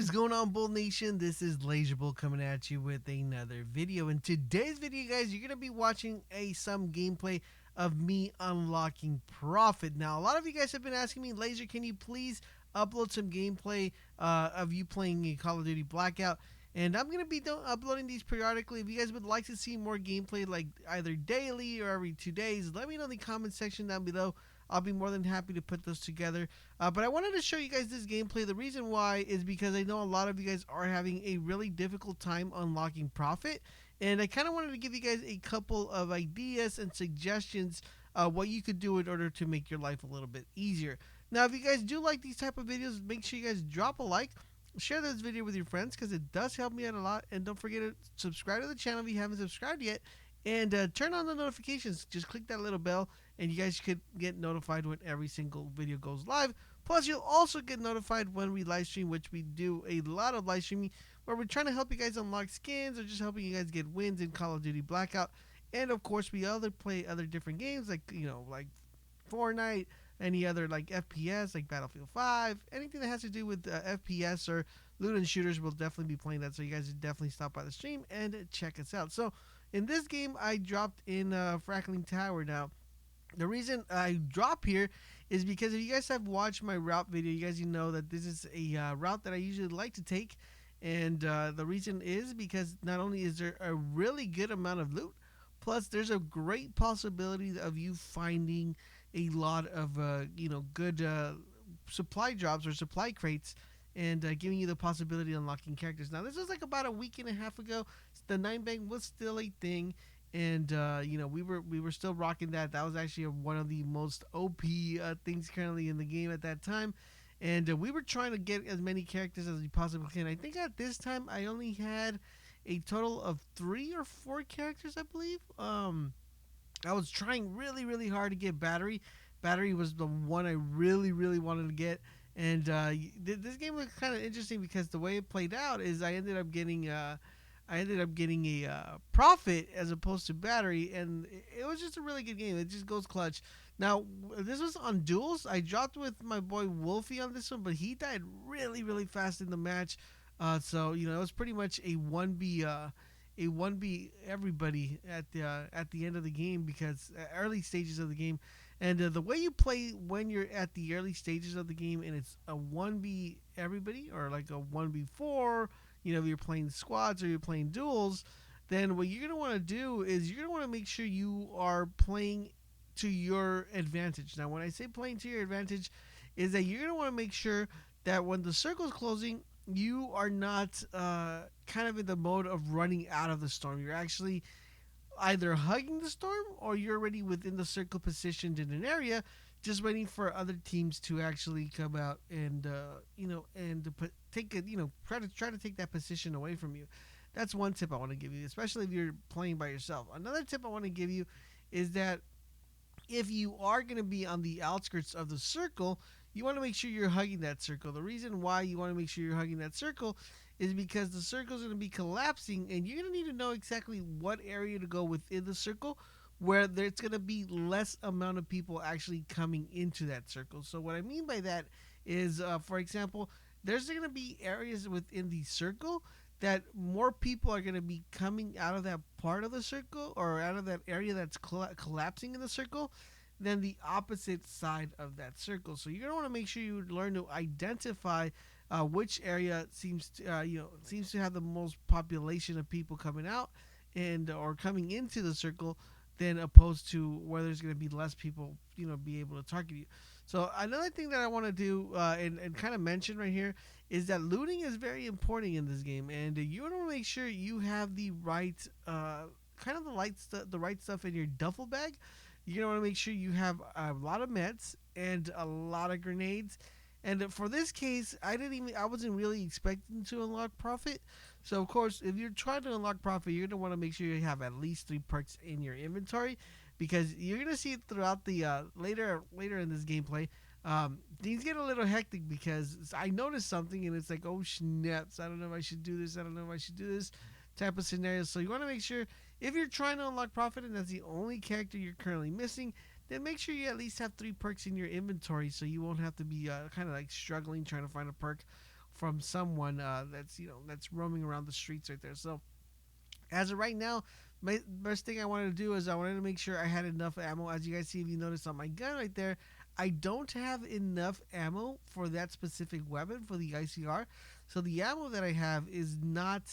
is going on, Bull Nation? This is Bull coming at you with another video. In today's video, guys, you're gonna be watching some gameplay of me unlocking Prophet. Now, a lot of you guys have been asking me, Laser, can you please upload some gameplay of you playing a Call of Duty Blackout? And I'm gonna be uploading these periodically. If you guys would like to see more gameplay, like either daily or every 2 days, let me know in the comment section down below. I'll be more than happy to put those together. But I wanted to show you guys this gameplay. The reason why is because I know a lot of you guys are having a really difficult time unlocking Prophet. And I kind of wanted to give you guys a couple of ideas and suggestions what you could do in order to make your life a little bit easier. Now, if you guys do like these type of videos, make sure you guys drop a like. Share this video with your friends because it does help me out a lot. And don't forget to subscribe to the channel if you haven't subscribed yet. And turn on the notifications. Just click that little bell and you guys could get notified when every single video goes live. Plus, you'll also get notified when we live stream, which we do a lot of live streaming where we're trying to help you guys unlock skins or just helping you guys get wins in Call of Duty Blackout. And of course, we play other different games like, like Fortnite, any other like FPS like Battlefield 5, anything that has to do with FPS or loot and shooters, we'll definitely be playing that. So you guys should definitely stop by the stream and check us out. So in this game, I dropped in Frackling Tower. Now, the reason I drop here is because if you guys have watched my route video, you guys know that this is a route that I usually like to take. And the reason is because not only is there a really good amount of loot, plus there's a great possibility of you finding a lot of good supply drops or supply crates and giving you the possibility of unlocking characters. Now, this was like about a week and a half ago. The 9-bang was still a thing, and we were still rocking that. That was actually one of the most OP things currently in the game at that time, and we were trying to get as many characters as we possibly can. I think at this time I only had a total of 3 or 4 characters, I believe. I was trying really hard to get Battery. Battery was the one I really wanted to get. And this game was kind of interesting because the way it played out is I ended up getting a Prophet as opposed to Battery, and it was just a really good game. It just goes clutch. Now, this was on duels. I dropped with my boy Wolfie on this one, but he died really fast in the match. So it was pretty much a 1v everybody at the end of the game, because early stages of the game. And the way you play when you're at the early stages of the game and it's a 1v everybody or like a 1v4, if you're playing squads or you're playing duels, then what you're going to want to do is you're going to want to make sure you are playing to your advantage. Now, when I say playing to your advantage, is that you're going to want to make sure that when the circle's closing, you are not kind of in the mode of running out of the storm. You're actually either hugging the storm or you're already within the circle positioned in an area just waiting for other teams to actually come out and try to take that position away from you. That's one tip I want to give you, especially if you're playing by yourself. Another tip I want to give you is that if you are going to be on the outskirts of the circle, you want to make sure you're hugging that circle. The reason why you want to make sure you're hugging that circle is because the circle is going to be collapsing, and you're going to need to know exactly what area to go within the circle where there's going to be less amount of people actually coming into that circle. So what I mean by that is, for example, there's going to be areas within the circle that more people are going to be coming out of that part of the circle or out of that area that's collapsing in the circle than the opposite side of that circle. So you're going to want to make sure you learn to identify which area seems to have the most population of people coming out or coming into the circle, than opposed to where there's going to be less people, be able to target you. So another thing that I want to do and kind of mention right here is that looting is very important in this game, and you want to make sure you have the right the right stuff in your duffel bag. You're going to want to make sure you have a lot of meds and a lot of grenades. And for this case, I wasn't really expecting to unlock Prophet. So of course, if you're trying to unlock Prophet, you're going to want to make sure you have at least 3 perks in your inventory, because you're going to see it throughout the later in this gameplay. Things get a little hectic because I noticed something and it's like, oh snaps, I don't know if I should do this, type of scenario. So you want to make sure if you're trying to unlock Prophet and that's the only character you're currently missing, then make sure you at least have 3 perks in your inventory so you won't have to be kind of like struggling trying to find a perk from someone that's that's roaming around the streets right there. So as of right now, my first thing I wanted to do is I wanted to make sure I had enough ammo. As you guys see, if you notice on my gun right there, I don't have enough ammo for that specific weapon for the ICR. So the ammo that I have is not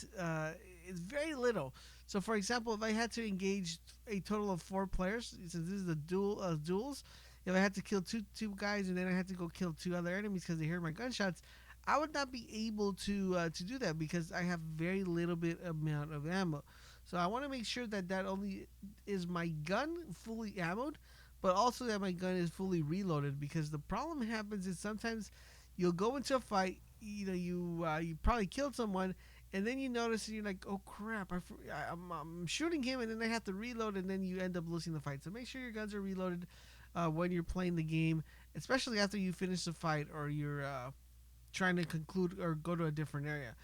is very little. So for example, if I had to engage a total of 4 players, since this is a duels, if I had to kill two guys and then I had to go kill 2 other enemies because they heard my gunshots, I would not be able to do that because I have very little bit amount of ammo. So I want to make sure that that only is my gun fully ammoed, but also that my gun is fully reloaded. Because the problem happens is sometimes you'll go into a fight, you probably killed someone, and then you notice and you're like, oh crap, I'm shooting him, and then I have to reload, and then you end up losing the fight. So make sure your guns are reloaded when you're playing the game, especially after you finish the fight or you're trying to conclude or go to a different area.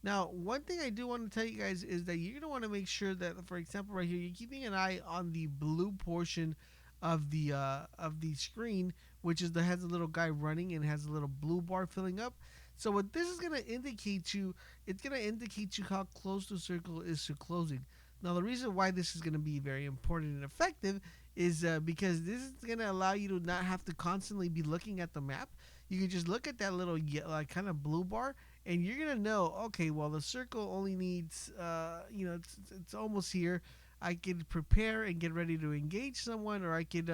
Now, one thing I do want to tell you guys is that you're gonna want to make sure that, for example, right here, you're keeping an eye on the blue portion of the screen, which is the has a little guy running and has a little blue bar filling up. So what this is gonna indicate you, it's gonna indicate you how close the circle is to closing. Now, the reason why this is gonna be very important and effective is because this is gonna allow you to not have to constantly be looking at the map. You can just look at that little kind of blue bar, and you're gonna know, okay, well, the circle only needs, it's almost here. I could prepare and get ready to engage someone, or I could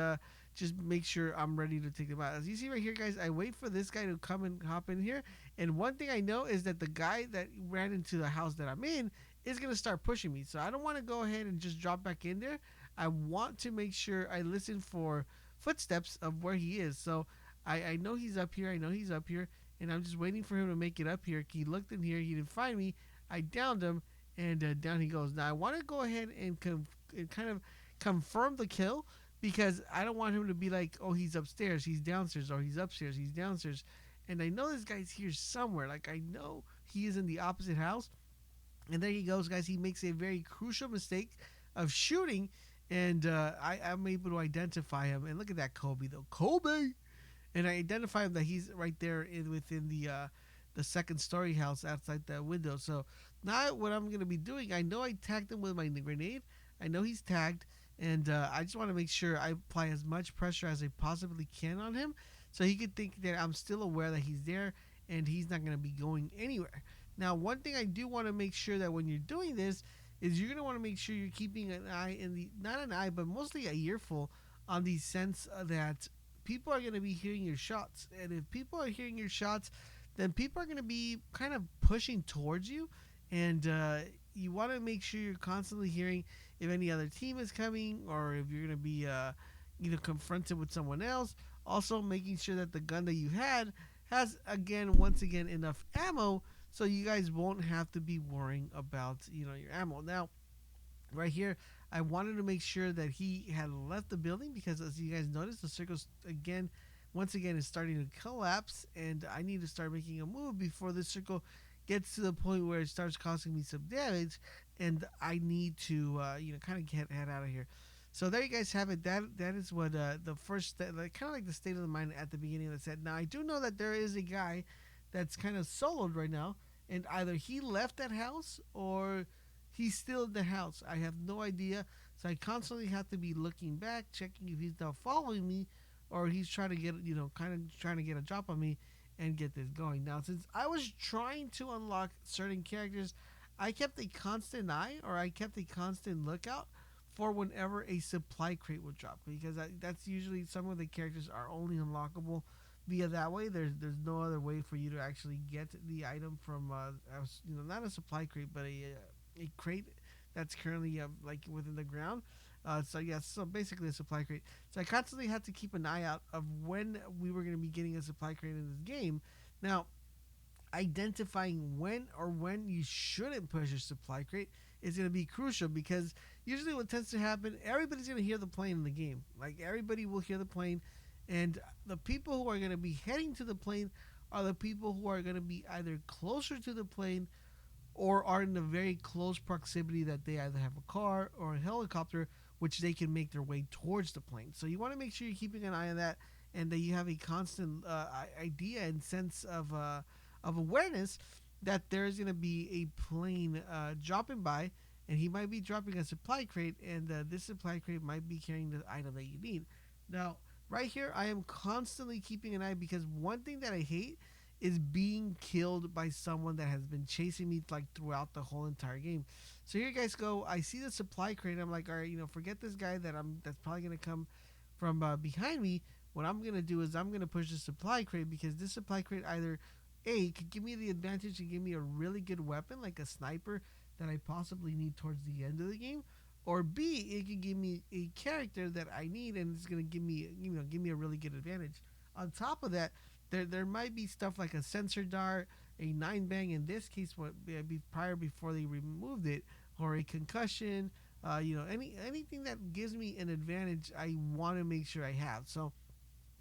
just make sure I'm ready to take them out. As you see right here, guys, I wait for this guy to come and hop in here, and one thing I know is that the guy that ran into the house that I'm in is gonna start pushing me. So I don't want to go ahead and just drop back in there. I want to make sure I listen for footsteps of where he is. So I know he's up here. I know he's up here, and I'm just waiting for him to make it up here. He looked in here. He didn't find me. I downed him, and down he goes. Now I want to go ahead and kind of confirm the kill because I don't want him to be like, oh, he's upstairs, he's downstairs, or he's upstairs, he's downstairs. And I know this guy's here somewhere. Like, I know he is in the opposite house. And there he goes, guys. He makes a very crucial mistake of shooting, and I'm able to identify him. And look at that Kobe, though. Kobe! And I identify him that he's right there within the second story house outside the window. So now what I'm going to be doing, I know I tagged him with my grenade. I know he's tagged, and I just want to make sure I apply as much pressure as I possibly can on him so he could think that I'm still aware that he's there and he's not going to be going anywhere. Now, one thing I do want to make sure that when you're doing this is you're going to want to make sure you're keeping an eye not an eye, but mostly a earful on the sense that people are going to be hearing your shots. And if people are hearing your shots, then people are going to be kind of pushing towards you. And you want to make sure you're constantly hearing if any other team is coming or if you're going to be, confronted with someone else. Also, making sure that the gun that you had has, once again, enough ammo so you guys won't have to be worrying about, your ammo. Now, right here, I wanted to make sure that he had left the building because, as you guys notice, the circle once again is starting to collapse, and I need to start making a move before the circle gets to the point where it starts causing me some damage, and I need to kind of head out of here. So there you guys have it. That is what the first kind of like the state of the mind at the beginning of the set. Now I do know that there is a guy that's kind of soloed right now, and either he left that house or he's still in the house. I have no idea. So I constantly have to be looking back, checking if he's now following me or he's trying to get, kind of trying to get a drop on me and get this going. Now, since I was trying to unlock certain characters, I kept a constant eye or I kept a constant lookout for whenever a supply crate would drop because that's usually some of the characters are only unlockable via that way. There's no other way for you to actually get the item from not a supply crate but a crate that's currently like within the ground. So basically a supply crate. So I constantly had to keep an eye out of when we were going to be getting a supply crate in this game. Now, identifying when you shouldn't push a supply crate is going to be crucial because usually what tends to happen, everybody's going to hear the plane in the game. Like everybody will hear the plane, and the people who are going to be heading to the plane are the people who are going to be either closer to the plane or are in a very close proximity that they either have a car or a helicopter which they can make their way towards the plane. So you want to make sure you're keeping an eye on that and that you have a constant idea and sense of awareness that there's going to be a plane dropping by, and he might be dropping a supply crate, and this supply crate might be carrying the item that you need. Now, right here, I am constantly keeping an eye because one thing that I hate is being killed by someone that has been chasing me like throughout the whole entire game. So here you guys go. I see the supply crate. I'm like, all right, forget this guy that's probably gonna come from behind me. What I'm gonna do is I'm gonna push the supply crate because this supply crate either A could give me the advantage and give me a really good weapon like a sniper that I possibly need towards the end of the game, or B it could give me a character that I need and it's gonna give me a really good advantage. On top of that, there might be stuff like a sensor dart, a nine bang in this case, what prior before they removed it, or a concussion. Anything that gives me an advantage, I want to make sure I have. So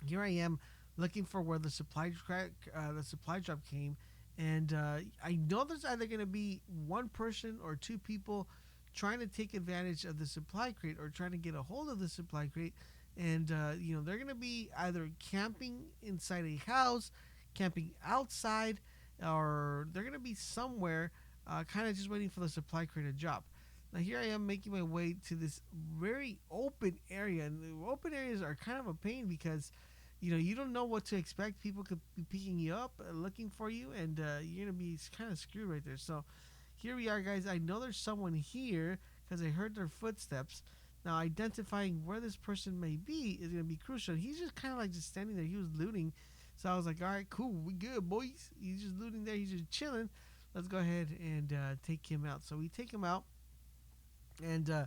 here I am looking for where the supply drop came, and I know there's either going to be one person or two people trying to take advantage of the supply crate or trying to get a hold of the supply crate, and they're going to be either camping inside a house, camping outside, or they're going to be somewhere, kind of just waiting for the supply crate to drop. Now here I am making my way to this very open area, and the open areas are kind of a pain because you don't know what to expect. People could be picking you up, looking for you, and you're gonna be kind of screwed right there. So here we are, guys. I know there's someone here because I heard their footsteps. Now identifying where this person may be is gonna be crucial. He's just kind of like just standing there. He was looting, so I was like, all right, cool, we good, boys. He's just looting there. He's just chilling. Let's go ahead and take him out. So we take him out, and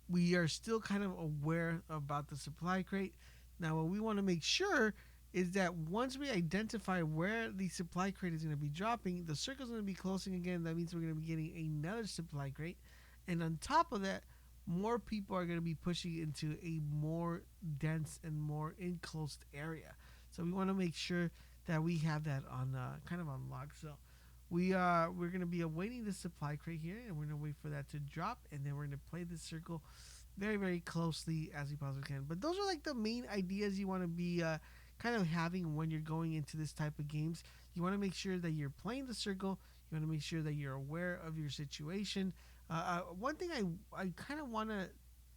we are still kind of aware about the supply crate. Now, what we want to make sure is that once we identify where the supply crate is going to be dropping, the circle is going to be closing again. That means we're going to be getting another supply crate. And on top of that, more people are going to be pushing into a more dense and more enclosed area. So we want to make sure that we have that on kind of on lock. So we're going to be awaiting the supply crate here, and we're going to wait for that to drop, and then we're going to play this circle very, very closely as we possibly can. But those are like the main ideas you want to be kind of having when you're going into this type of games. You want to make sure that you're playing the circle. You want to make sure that you're aware of your situation. One thing I kind of want to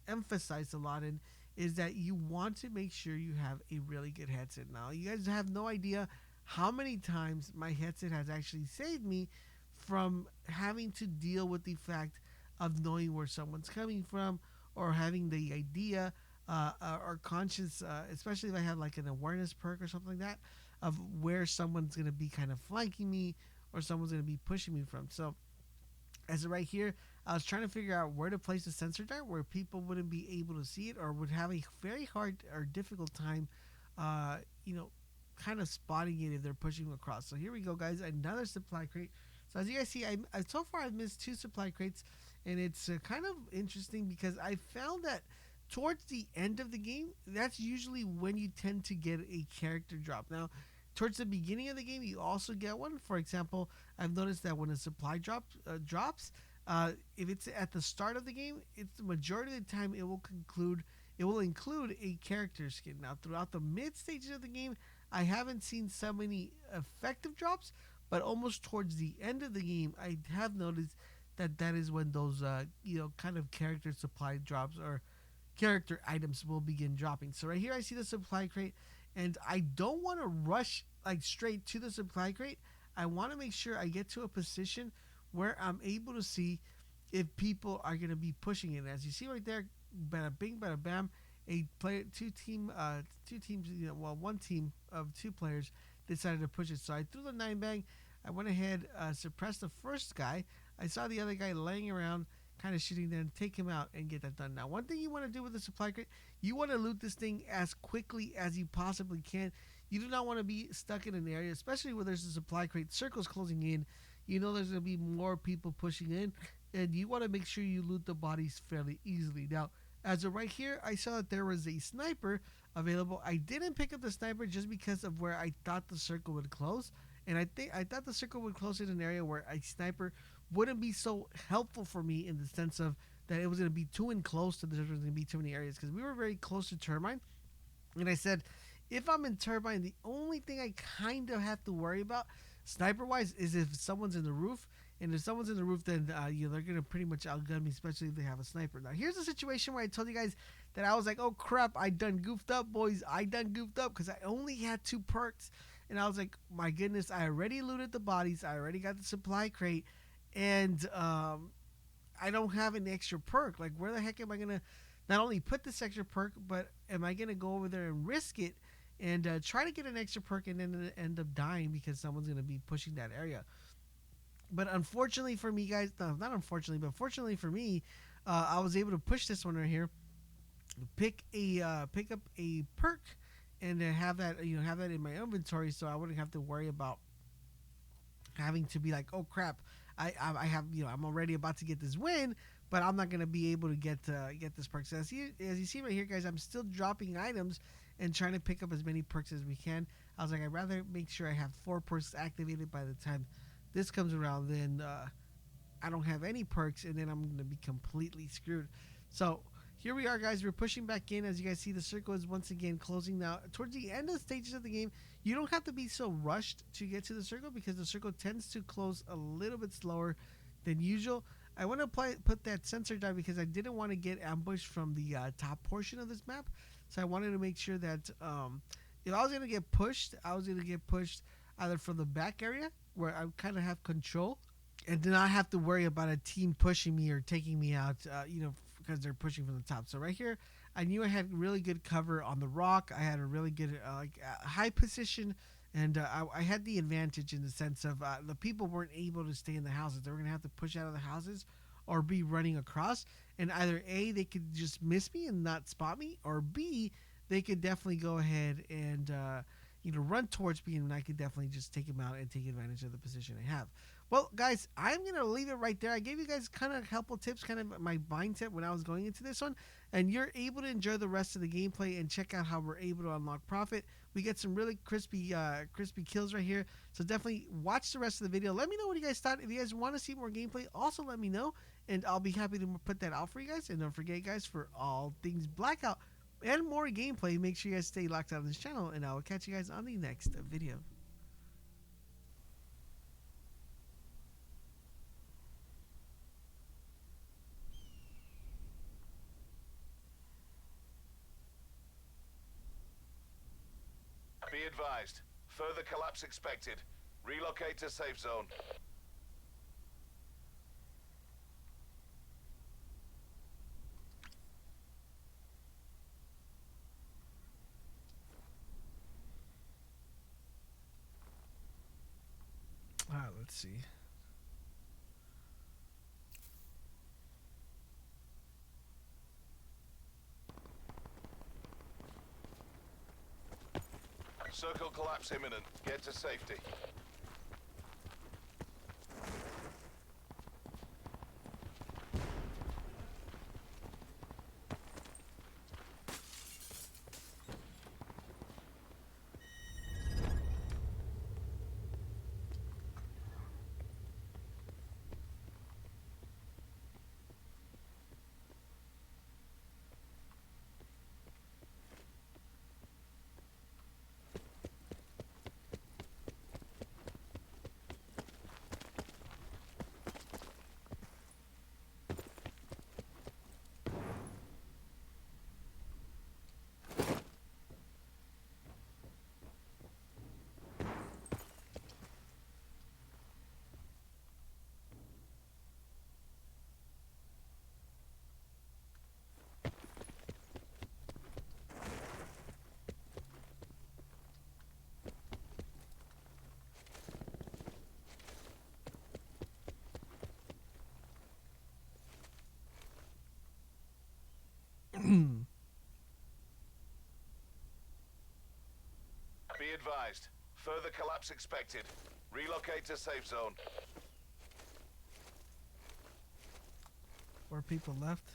emphasize a lot in is that you want to make sure you have a really good headset. Now, you guys have no idea how many times my headset has actually saved me from having to deal with the fact of knowing where someone's coming from, or having the idea or conscious, especially if I have like an awareness perk or something like that, of where someone's going to be kind of flanking me or someone's going to be pushing me from. So as of right here, I was trying to figure out where to place the sensor dart where people wouldn't be able to see it or would have a very hard or difficult time, uh, you know, kind of spotting it if they're pushing across. So here we go, guys. Another supply crate. So as you guys see, so far I've missed two supply crates, and it's kind of interesting because I found that towards the end of the game, that's usually when you tend to get a character drop. Now, towards the beginning of the game, you also get one. For example, I've noticed that when a supply drops, if it's at the start of the game, it's the majority of the time it will include a character skin. Now, throughout the mid stages of the game, I haven't seen so many effective drops, but almost towards the end of the game, I have noticed that is when those kind of character supply drops or character items will begin dropping. So right here I see the supply crate, and I don't want to rush like straight to the supply crate. I want to make sure I get to a position where I'm able to see if people are going to be pushing it. As you see right there, bada bing, bada bam, two teams, one team of two players decided to push it. So I threw the nine bang. I went ahead, suppressed the first guy. I saw the other guy laying around, kind of shooting there, and take him out and get that done. Now, one thing you want to do with the supply crate, you want to loot this thing as quickly as you possibly can. You do not want to be stuck in an area, especially where there's a supply crate, circles closing in. You know there's going to be more people pushing in, and you want to make sure you loot the bodies fairly easily. Now, as of right here, I saw that there was a sniper available. I didn't pick up the sniper just because of where I thought the circle would close. And I thought the circle would close in an area where a sniper wouldn't be so helpful for me in the sense of that it was going to be too enclosed to there's going to be too many areas because we were very close to turbine. And I said, if I'm in turbine, the only thing I kind of have to worry about sniper wise is if someone's in the roof. And if someone's in the roof, then they're gonna pretty much outgun me, especially if they have a sniper. Now, here's a situation where I told you guys that I was like, "Oh crap, I done goofed up, boys. I done goofed up because I only had 2 perks." And I was like, "My goodness, I already looted the bodies. I already got the supply crate, and I don't have an extra perk. Like, where the heck am I gonna not only put this extra perk, but am I gonna go over there and risk it and try to get an extra perk and then end up dying because someone's gonna be pushing that area?" But unfortunately for me, guys, no, not unfortunately, but fortunately for me, I was able to push this one right here, pick up a perk, and have that have that in my inventory, so I wouldn't have to worry about having to be like, oh crap, I have I'm already about to get this win, but I'm not gonna be able to get this perk. So as you see right here, guys, I'm still dropping items and trying to pick up as many perks as we can. I was like, I'd rather make sure I have 4 perks activated by the time this comes around than I don't have any perks, and then I'm gonna be completely screwed. So here we are, guys. We're pushing back in. As you guys see, the circle is once again closing now. Towards the end of the stages of the game, you don't have to be so rushed to get to the circle because the circle tends to close a little bit slower than usual. I want to put that sensor down because I didn't want to get ambushed from the top portion of this map. So I wanted to make sure that if I was going to get pushed, I was going to get pushed either from the back area where I kind of have control and do not have to worry about a team pushing me or taking me out, because they're pushing from the top. So right here, I knew I had really good cover on the rock. I had a really good high position, and I had the advantage in the sense of the people weren't able to stay in the houses. They were going to have to push out of the houses or be running across. And either A, they could just miss me and not spot me, or B, they could definitely go ahead and run towards me, and I could definitely just take them out and take advantage of the position I have. Well, guys, I'm going to leave it right there. I gave you guys kind of helpful tips, kind of my mindset when I was going into this one. And you're able to enjoy the rest of the gameplay and check out how we're able to unlock Prophet. We get some really crispy kills right here. So definitely watch the rest of the video. Let me know what you guys thought. If you guys want to see more gameplay, also let me know. And I'll be happy to put that out for you guys. And don't forget, guys, for all things Blackout and more gameplay, make sure you guys stay locked out on this channel. And I will catch you guys on the next video. Be advised. Further collapse expected. Relocate to safe zone. Alright, let's see. Circle collapse imminent. Get to safety. Be advised. Further collapse expected. Relocate to safe zone. 4 people left.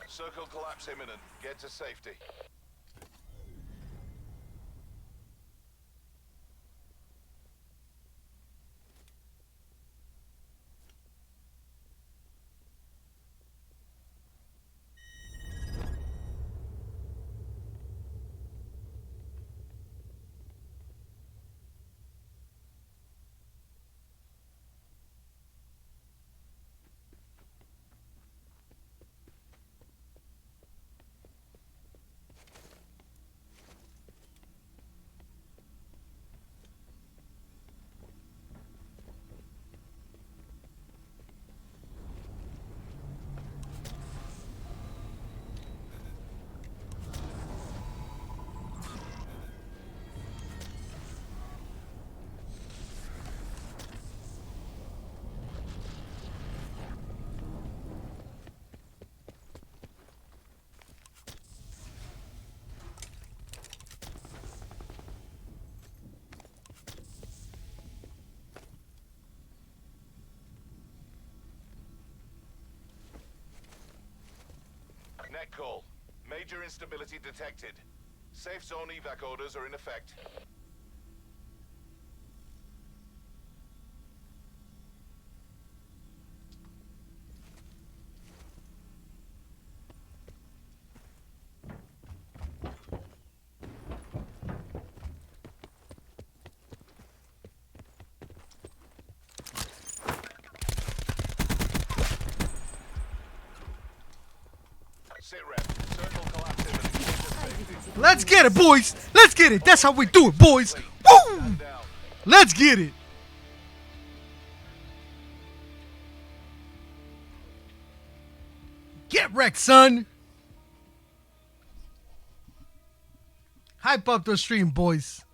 Circle collapse imminent. Get to safety. Net call. Major instability detected. Safe zone evac orders are in effect. Sit rep. Circle collapse imminent. Let's get it, boys. Let's get it. That's how we do it, boys. Woo! Stand down. Let's get it. Get wrecked, son. Hype up the stream, boys.